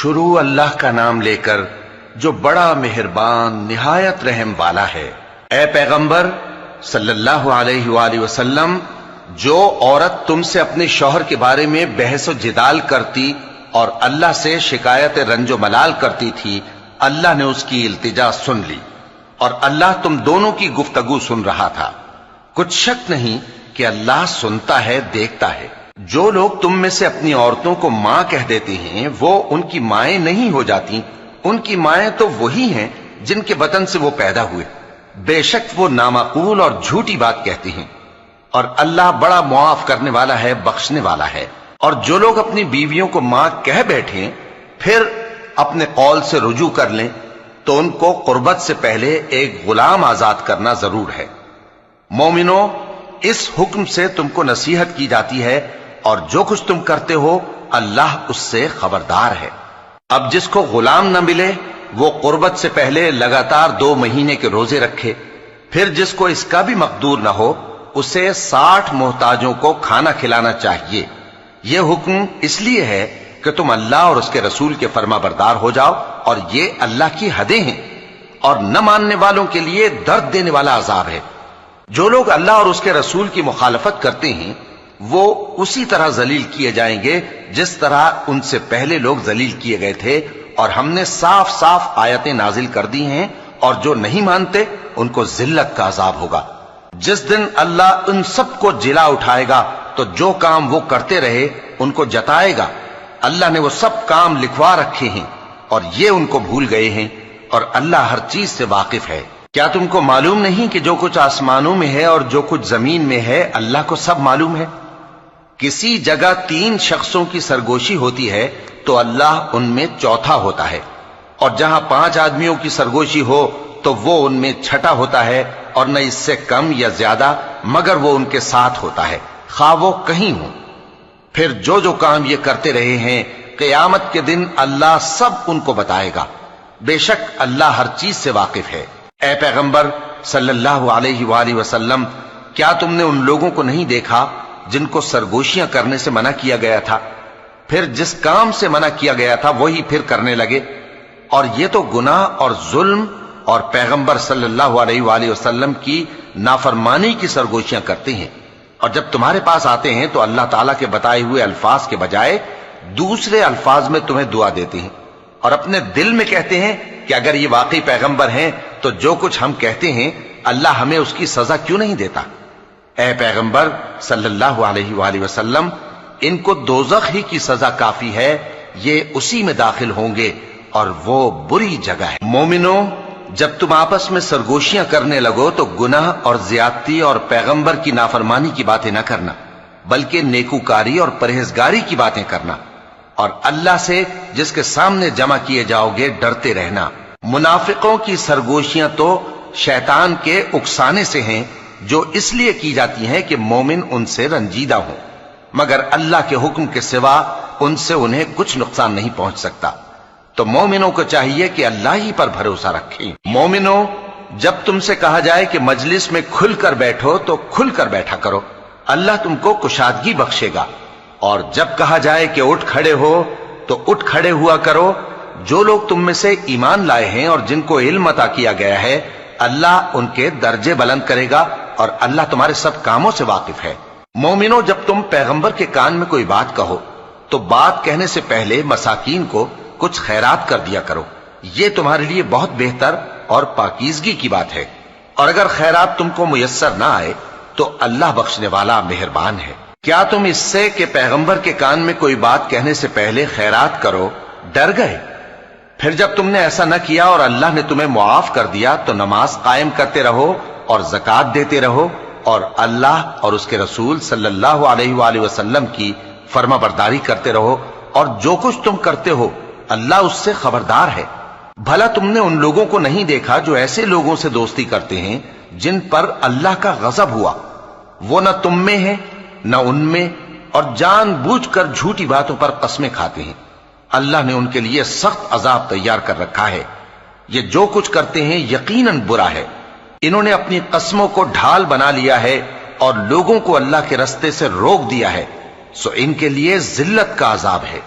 شروع اللہ کا نام لے کر جو بڑا مہربان نہایت رحم والا ہے۔ اے پیغمبر صلی اللہ علیہ وآلہ وسلم، جو عورت تم سے اپنے شوہر کے بارے میں بحث و جدال کرتی اور اللہ سے شکایت رنج و ملال کرتی تھی، اللہ نے اس کی التجا سن لی اور اللہ تم دونوں کی گفتگو سن رہا تھا۔ کچھ شک نہیں کہ اللہ سنتا ہے، دیکھتا ہے۔ جو لوگ تم میں سے اپنی عورتوں کو ماں کہہ دیتے ہیں وہ ان کی مائیں نہیں ہو جاتی، ان کی مائیں تو وہی ہیں جن کے بطن سے وہ پیدا ہوئے۔ بے شک وہ نامعقول اور جھوٹی بات کہتے ہیں، اور اللہ بڑا معاف کرنے والا ہے، بخشنے والا ہے۔ اور جو لوگ اپنی بیویوں کو ماں کہہ بیٹھیں پھر اپنے قول سے رجوع کر لیں تو ان کو قربت سے پہلے ایک غلام آزاد کرنا ضرور ہے۔ مومنو، اس حکم سے تم کو نصیحت کی جاتی ہے اور جو کچھ تم کرتے ہو اللہ اس سے خبردار ہے۔ اب جس کو غلام نہ ملے وہ قربت سے پہلے لگاتار 2 مہینے کے روزے رکھے، پھر جس کو اس کا بھی مقدور نہ ہو اسے 60 محتاجوں کو کھانا کھلانا چاہیے۔ یہ حکم اس لیے ہے کہ تم اللہ اور اس کے رسول کے فرما بردار ہو جاؤ، اور یہ اللہ کی حدیں ہیں اور نہ ماننے والوں کے لیے درد دینے والا عذاب ہے۔ جو لوگ اللہ اور اس کے رسول کی مخالفت کرتے ہیں وہ اسی طرح ذلیل کیے جائیں گے جس طرح ان سے پہلے لوگ ذلیل کیے گئے تھے، اور ہم نے صاف صاف آیتیں نازل کر دی ہیں، اور جو نہیں مانتے ان کو ذلت کا عذاب ہوگا۔ جس دن اللہ ان سب کو جلا اٹھائے گا تو جو کام وہ کرتے رہے ان کو جتائے گا۔ اللہ نے وہ سب کام لکھوا رکھے ہیں اور یہ ان کو بھول گئے ہیں، اور اللہ ہر چیز سے واقف ہے۔ کیا تم کو معلوم نہیں کہ جو کچھ آسمانوں میں ہے اور جو کچھ زمین میں ہے اللہ کو سب معلوم ہے؟ کسی جگہ 3 شخصوں کی سرگوشی ہوتی ہے تو اللہ ان میں چوتھا ہوتا ہے، اور جہاں 5 آدمیوں کی سرگوشی ہو تو وہ ان میں چھٹا ہوتا ہے، اور نہ اس سے کم یا زیادہ مگر وہ ان کے ساتھ ہوتا ہے، خواہ وہ کہیں ہوں۔ پھر جو کام یہ کرتے رہے ہیں قیامت کے دن اللہ سب ان کو بتائے گا۔ بے شک اللہ ہر چیز سے واقف ہے۔ اے پیغمبر صلی اللہ علیہ وآلہ وسلم، کیا تم نے ان لوگوں کو نہیں دیکھا جن کو سرگوشیاں کرنے سے منع کیا گیا تھا، پھر جس کام سے منع کیا گیا تھا وہی پھر کرنے لگے؟ اور یہ تو گناہ اور ظلم اور پیغمبر صلی اللہ علیہ وآلہ وسلم کی نافرمانی کی سرگوشیاں کرتے ہیں، اور جب تمہارے پاس آتے ہیں تو اللہ تعالیٰ کے بتائے ہوئے الفاظ کے بجائے دوسرے الفاظ میں تمہیں دعا دیتے ہیں، اور اپنے دل میں کہتے ہیں کہ اگر یہ واقعی پیغمبر ہیں تو جو کچھ ہم کہتے ہیں اللہ ہمیں اس کی سزا کیوں نہیں دیتا؟ اے پیغمبر صلی اللہ علیہ وآلہ وسلم، ان کو دوزخ ہی کی سزا کافی ہے، یہ اسی میں داخل ہوں گے اور وہ بری جگہ ہے۔ مومنو، جب تم آپس میں سرگوشیاں کرنے لگو تو گناہ اور زیادتی اور پیغمبر کی نافرمانی کی باتیں نہ کرنا، بلکہ نیکوکاری اور پرہیزگاری کی باتیں کرنا، اور اللہ سے جس کے سامنے جمع کیے جاؤ گے ڈرتے رہنا۔ منافقوں کی سرگوشیاں تو شیطان کے اکسانے سے ہیں جو اس لیے کی جاتی ہیں کہ مومن ان سے رنجیدہ ہوں، مگر اللہ کے حکم کے سوا ان سے انہیں کچھ نقصان نہیں پہنچ سکتا۔ تو مومنوں کو چاہیے کہ اللہ ہی پر بھروسہ رکھیں۔ مومنوں، جب تم سے کہا جائے کہ مجلس میں کھل کر بیٹھو تو کھل کر بیٹھا کرو، اللہ تم کو کشادگی بخشے گا، اور جب کہا جائے کہ اٹھ کھڑے ہو تو اٹھ کھڑے ہوا کرو۔ جو لوگ تم میں سے ایمان لائے ہیں اور جن کو علم عطا کیا گیا ہے اللہ ان کے درجے بلند کرے گا، اور اللہ تمہارے سب کاموں سے واقف ہے۔ مومنوں، جب تم پیغمبر کے کان میں کوئی بات کہو تو بات کہنے سے پہلے مساکین کو کچھ خیرات کر دیا کرو، یہ تمہارے لیے بہت بہتر اور پاکیزگی کی بات ہے، اور اگر خیرات تم کو میسر نہ آئے تو اللہ بخشنے والا مہربان ہے۔ کیا تم اس سے کہ پیغمبر کے کان میں کوئی بات کہنے سے پہلے خیرات کرو ڈر گئے؟ پھر جب تم نے ایسا نہ کیا اور اللہ نے تمہیں معاف کر دیا تو نماز قائم کرتے رہو اور زکوٰۃ دیتے رہو، اور اللہ اور اس کے رسول صلی اللہ علیہ وآلہ وسلم کی فرما برداری کرتے رہو، اور جو کچھ تم کرتے ہو اللہ اس سے خبردار ہے۔ بھلا تم نے ان لوگوں کو نہیں دیکھا جو ایسے لوگوں سے دوستی کرتے ہیں جن پر اللہ کا غضب ہوا؟ وہ نہ تم میں ہے نہ ان میں، اور جان بوجھ کر جھوٹی باتوں پر قسمیں کھاتے ہیں۔ اللہ نے ان کے لیے سخت عذاب تیار کر رکھا ہے۔ یہ جو کچھ کرتے ہیں یقیناً برا ہے۔ انہوں نے اپنی قسموں کو ڈھال بنا لیا ہے اور لوگوں کو اللہ کے رستے سے روک دیا ہے، سو ان کے لیے ذلت کا عذاب ہے۔